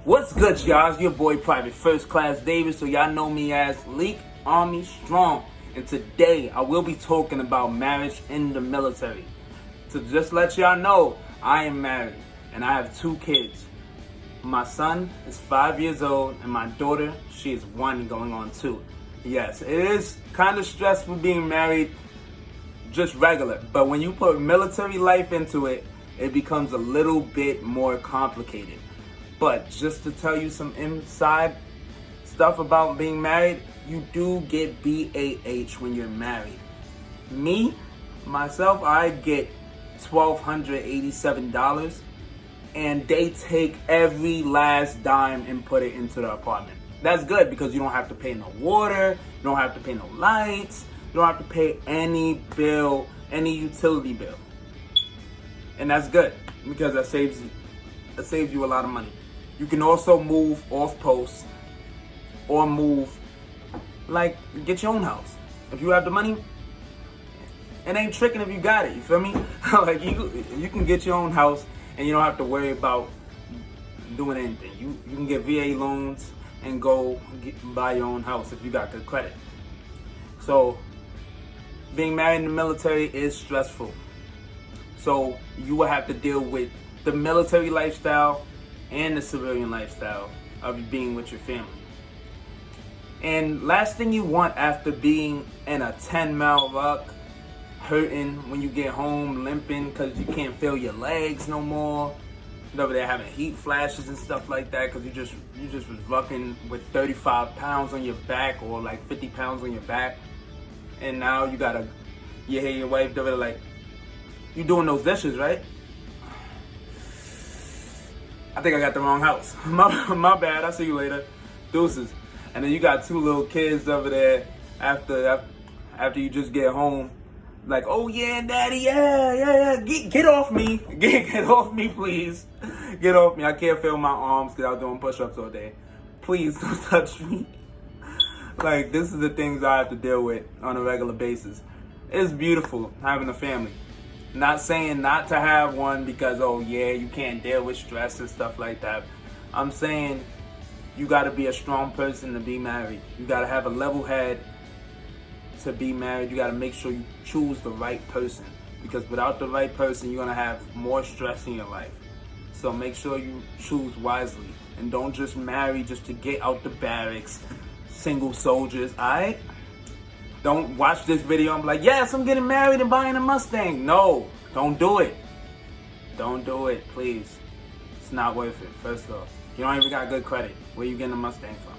What's good, y'all? It's your boy Private First Class Davis, so y'all know me as Leek Army Strong. And today I will be talking about marriage in the military. To just let y'all know, I am married and I have 2 kids. My son is 5 years old and my daughter, she is 1 going on 2. Yes, it is kind of stressful being married, just regular. But when you put military life into it, it becomes a little bit more complicated. But just to tell you some inside stuff about being married, you do get BAH when you're married. Myself, I get $1,287, and they take every last dime and put it into the apartment. That's good because you don't have to pay no water, you don't have to pay no lights, you don't have to pay any bill, any utility bill. And that's good because that saves you a lot of money. You can also move off post or get your own house. If you have the money, it ain't tricking if you got it, you feel me? Like you can get your own house and you don't have to worry about doing anything. You can get VA loans and buy your own house if you got good credit. So being married in the military is stressful. So you will have to deal with the military lifestyle and the civilian lifestyle of being with your family. And last thing you want after being in a 10-mile ruck, hurting when you get home, limping because you can't feel your legs no more, over there having heat flashes and stuff like that because you just was rucking with 35 pounds on your back or like 50 pounds on your back, and now you hear your wife over there like, you doing those dishes, right? I think I got the wrong house. My bad. I'll see you later. Deuces. And then you got 2 little kids over there after you just get home. Like, oh yeah, daddy, yeah. Get off me. Get off me, please. Get off me. I can't feel my arms because I was doing push-ups all day. Please don't touch me. Like, this is the things I have to deal with on a regular basis. It's beautiful having a family. Not saying not to have one because, oh yeah, you can't deal with stress and stuff like that. I'm saying you got to be a strong person to be married. You got to have a level head to be married. You got to make sure you choose the right person, because without the right person, you're going to have more stress in your life. So make sure you choose wisely and don't just marry just to get out the barracks. Single soldiers, all right? Don't watch this video and be like, yes, I'm getting married and buying a Mustang. No, don't do it. Don't do it, please. It's not worth it, first off. You don't even got good credit. Where you getting a Mustang from?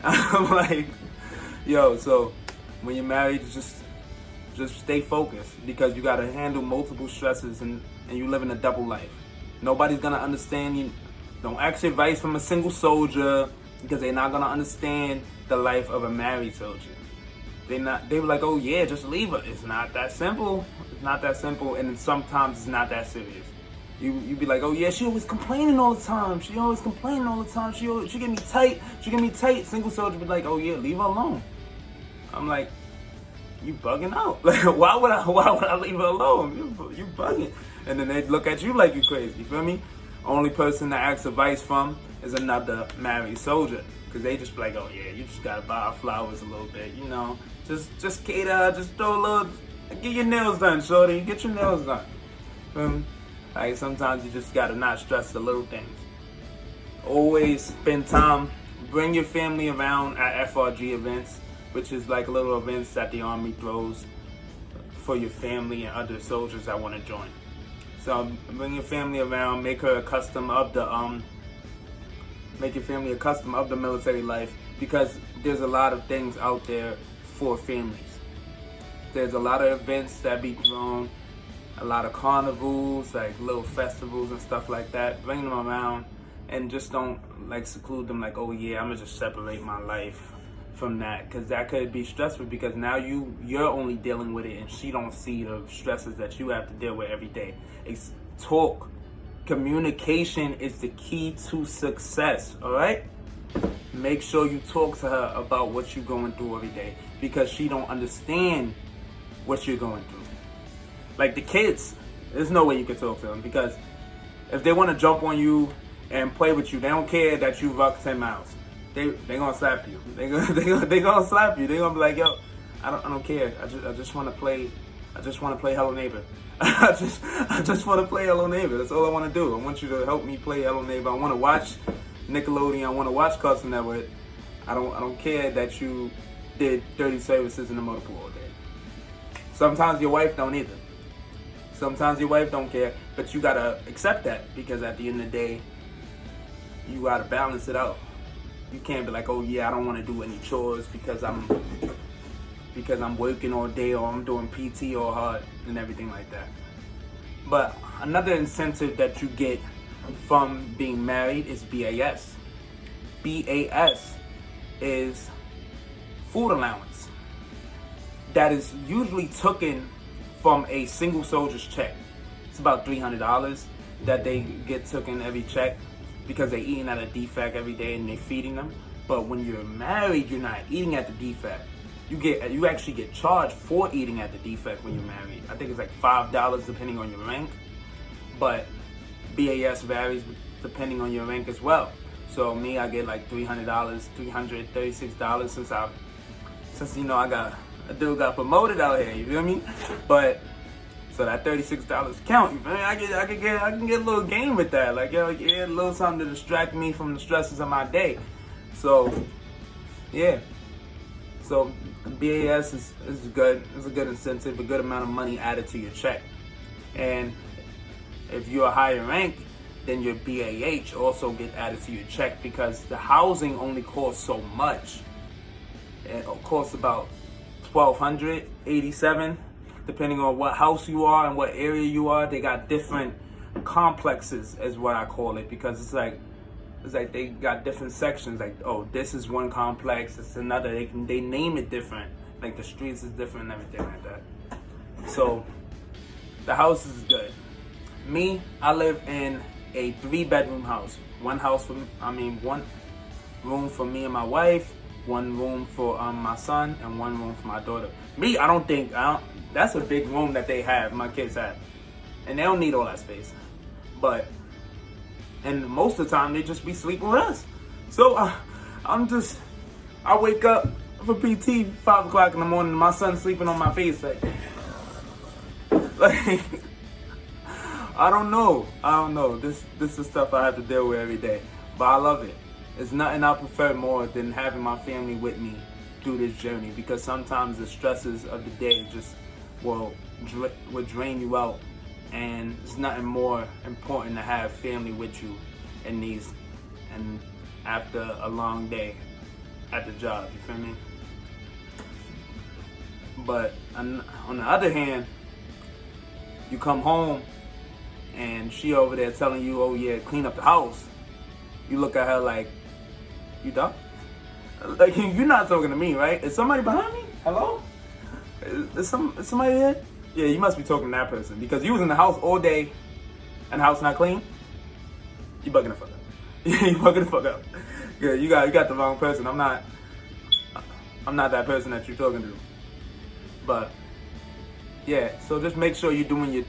I'm like, yo, so when you're married, just stay focused because you got to handle multiple stresses and you live in a double life. Nobody's going to understand you. Don't ask advice from a single soldier because they're not going to understand the life of a married soldier. They were like, oh yeah, just leave her. It's not that simple. It's not that simple, and then sometimes it's not that serious. You be like, oh yeah, she always complaining all the time. She always complaining all the time. She get me tight. She get me tight. Single soldier be like, oh yeah, leave her alone. I'm like, you bugging out. Like, why would I leave her alone? You bugging. And then they look at you like you crazy. You feel me? Only person that asks advice from is another married soldier. Because they just be like, oh yeah, you just gotta buy her flowers a little bit, you know. Just cater, just throw a little, get your nails done, shorty. Get your nails done. Like, sometimes you just gotta not stress the little things. Always spend time, bring your family around at FRG events, which is like little events that the Army throws for your family and other soldiers that want to join. So bring your family around, make her accustomed of the military life, because there's a lot of things out there for families. There's a lot of events that be thrown, a lot of carnivals, like little festivals and stuff like that. Bring them around and just don't like seclude them like, oh yeah, I'm gonna just separate my life from that, because that could be stressful because now you're only dealing with it and she don't see the stresses that you have to deal with every day. It's talk. Communication is the key to success, all right? Make sure you talk to her about what you're going through every day, because she don't understand what you're going through. Like the kids, there's no way you can talk to them, because if they want to jump on you and play with you. They don't care that you rock 10 miles. They gonna slap you. They gonna slap you. They gonna be like, yo, I don't care. I just want to play. I just want to play Hello Neighbor. I just want to play Hello Neighbor. That's all I want to do. I want you to help me play Hello Neighbor. I want to watch Nickelodeon. I want to watch Cartoon Network. I don't care that you did 30 services in the motor pool all day. Sometimes your wife don't either. Sometimes your wife don't care, but you gotta accept that, because at the end of the day, you gotta balance it out. You can't be like, oh yeah, I don't want to do any chores because I'm working all day, or I'm doing PT all hard and everything like that. But another incentive that you get from being married is BAS. BAS is food allowance that is usually taken from a single soldier's check. It's about $300 that they get taken every check, because they're eating at a defect every day and they're feeding them. But when you're married, you're not eating at the defect. You actually get charged for eating at the defect when you're married. I think it's like $5 depending on your rank, but BAS varies depending on your rank as well. So me, I get like $300, $336 since a dude got promoted out here. You feel me? But so that $36 count. You feel me? I can get a little game with that. Like, yo, yeah, a little something to distract me from the stresses of my day. So yeah. So BAS is good. It's a good incentive, a good amount of money added to your check. And if you're a higher rank, then your BAH also get added to your check, because the housing only costs so much. It costs about $1,287, depending on what house you are and what area you are. They got different complexes, is what I call it, because it's like they got different sections. Like, oh, this is one complex, it's another. They name it different. Like the streets is different and everything like that. So the house is good. Me, I live in a 3-bedroom house. One room for me and my wife, one room for my son, and one room for my daughter. Me, I don't think that's a big room that they have, my kids have, and they don't need all that space. And most of the time they just be sleeping with us. So I wake up for PT 5 o'clock in the morning, and my son's sleeping on my face like I don't know. This is stuff I have to deal with every day, but I love it. It's nothing I prefer more than having my family with me through this journey, because sometimes the stresses of the day just will drain you out, and it's nothing more important to have family with you and after a long day at the job. You feel me? But on the other hand, you come home and she over there telling you, oh yeah, clean up the house. You look at her like, you dumb? Like, you're not talking to me, right? Is somebody behind me? Hello? Is somebody here? Yeah, you must be talking to that person, because you was in the house all day and the house not clean. You bugging the fuck up. You bugging the fuck up. Yeah, you got the wrong person. I'm not that person that you're talking to. But yeah, so just make sure you're doing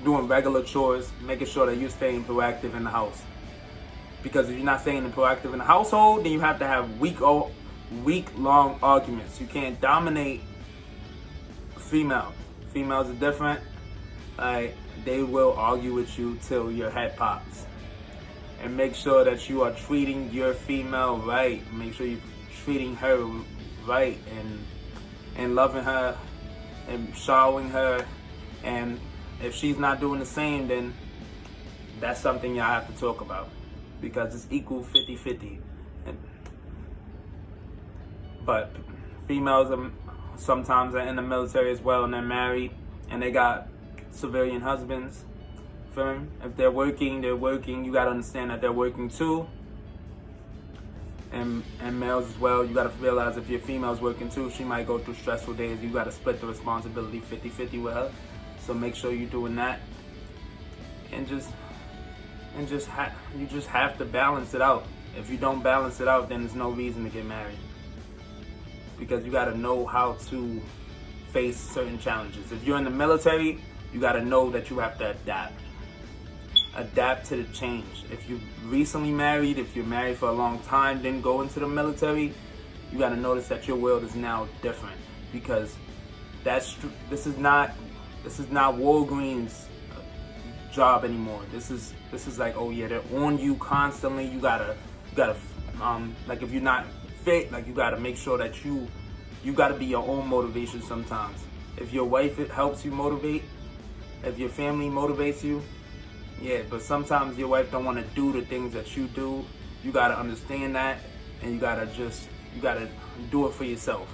regular chores, making sure that you're staying proactive in the house. Because if you're not staying proactive in the household, then you have to have week-long arguments. You can't dominate female. Females are different. Like, they will argue with you till your head pops. And make sure that you are treating your female right. Make sure you're treating her right and loving her and showering her. And if she's not doing the same, then that's something y'all have to talk about, because it's equal 50-50. But females are sometimes in the military as well, and they're married and they got civilian husbands. Feel me? If they're working. You gotta understand that they're working too. And males as well. You gotta realize if your female's working too, she might go through stressful days. You gotta split the responsibility 50-50 with her. So make sure you're doing that. And you just have to balance it out. If you don't balance it out, then there's no reason to get married, because you got to know how to face certain challenges. If you're in the military, you got to know that you have to adapt. adapt to the change. If you recently married, if you're married for a long time, then go into the military, you got to notice that your world is now different, because this is not Walgreens' job anymore. This is like, oh yeah, they're on you constantly. You gotta like, if you're not fit, like, you gotta make sure that you gotta be your own motivation sometimes. If your wife helps you motivate, if your family motivates you, yeah, but sometimes your wife don't want to do the things that you do. You gotta understand that, and you gotta do it for yourself.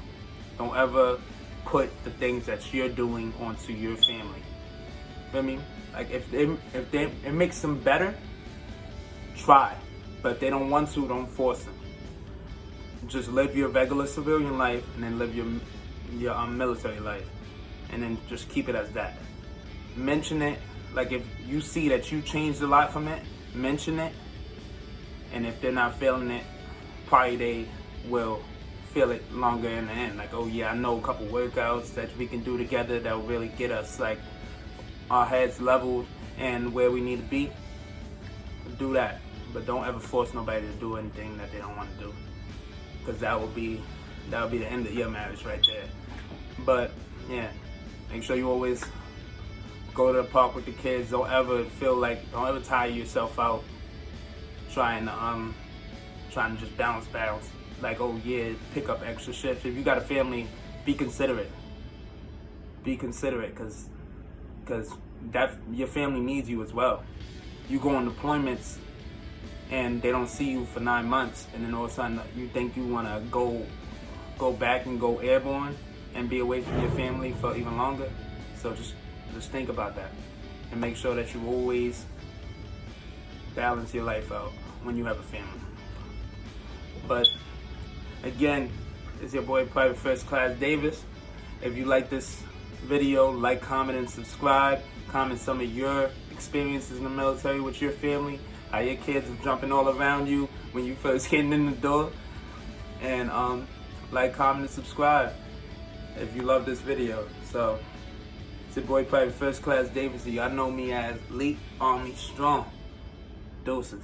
Don't ever put the things that you're doing onto your family. Feel me? Like, if it makes them better, try. But if they don't want to, don't force them. Just live your regular civilian life, and then live your military life, and then just keep it as that. Mention it. Like, if you see that you changed a lot from it, mention it. And if they're not feeling it, probably they will feel it longer in the end. Like, oh yeah, I know a couple workouts that we can do together that will really get us, like, our heads leveled and where we need to be. Do that. But don't ever force nobody to do anything that they don't want to do, because that will be the end of your marriage right there. But yeah, make sure you always go to the park with the kids. Don't ever tire yourself out trying to just balance. Like, oh yeah, pick up extra shifts. If you got a family, be considerate. Be considerate, because that your family needs you as well. You go on deployments and they don't see you for 9 months, and then all of a sudden you think you want to go back and go airborne and be away from your family for even longer. So just think about that, and make sure that you always balance your life out when you have a family. But again, it's your boy Private First Class Davis. If you like this video, like, comment, and subscribe. Comment some of your experiences in the military with your family, how your kids are jumping all around you when you first getting in the door. And like, comment, and subscribe if you love this video. So it's your boy Private First Class Davis. Y'all know me as Leek Army Strong. Doses.